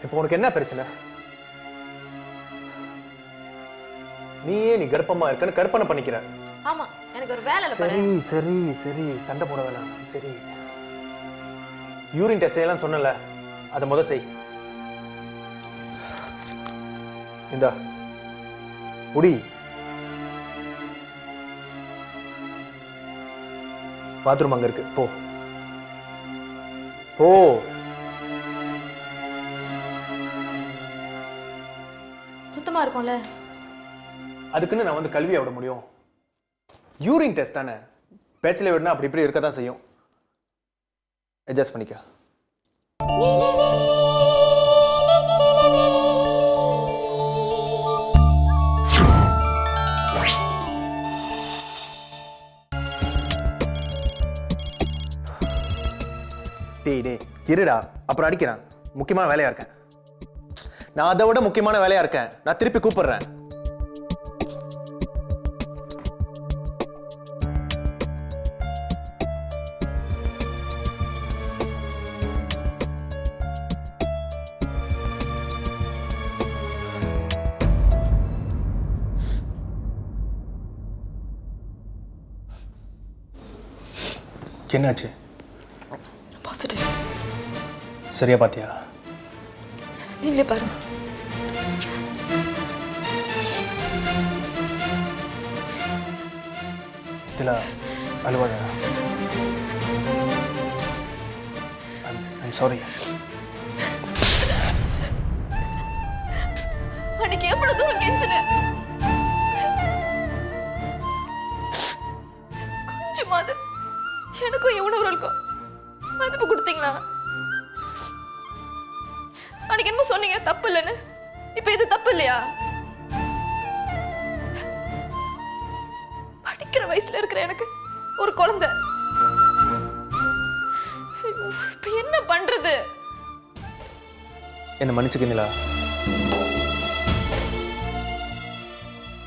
இப்போ உனக்கு என்ன பிரச்சனை? நீயே நீ கர்ப்பமா இருக்கன்னு கற்பனை பண்ணிக்கிற. ஆமா, எனக்கு ஒரு வேலை இல்ல. சரி சரி சரி, சண்டை போட வேணாம். சரி, யூரின் டெஸ்ட் எல்லாம் சொன்னல, அதை முத செய். இந்தா புடி. பாத்ரூம் அங்க இருக்கு, போ போ. சுத்தமா இருக்கும்ல? அதுக்குன்னு நான் வந்து கல்வியை விட முடியும்? யூரின் டெஸ்ட் தானே, பேச்சில் விடனா அப்படி இப்படி இருக்க தான் செய்யும். அட்ஜஸ்ட் பண்ணிக்க. டேய் டேய் இருடா, அப்புறம் அடிக்கிறேன். முக்கியமான வேலையா இருக்கேன். நான் அதை விட முக்கியமான வேலையா இருக்கேன். நான் திருப்பி கூப்பிடுறேன். என்னாச்சு? பாசிட்டிவ். சரியா பாத்தியா? நீங்களே பாரு. இதுல அழுவாத. I'm sorry. அன்னைக்கு எவ்வளவு தூரம் கெஞ்சின, கொஞ்சமாவது எனக்கும் எவ்வளவு இருக்கும் மதிப்பு கொடுத்தீங்களா? அன்னைக்கு என்னமோ சொன்னீங்க தப்பு இல்லைன்னு, இப்ப இது தப்பு இல்லையா? படிக்கிற வயசுல இருக்கிற எனக்கு ஒரு குழந்தை, இப்ப என்ன பண்றது? என்ன மன்னிச்சுக்கீங்களா?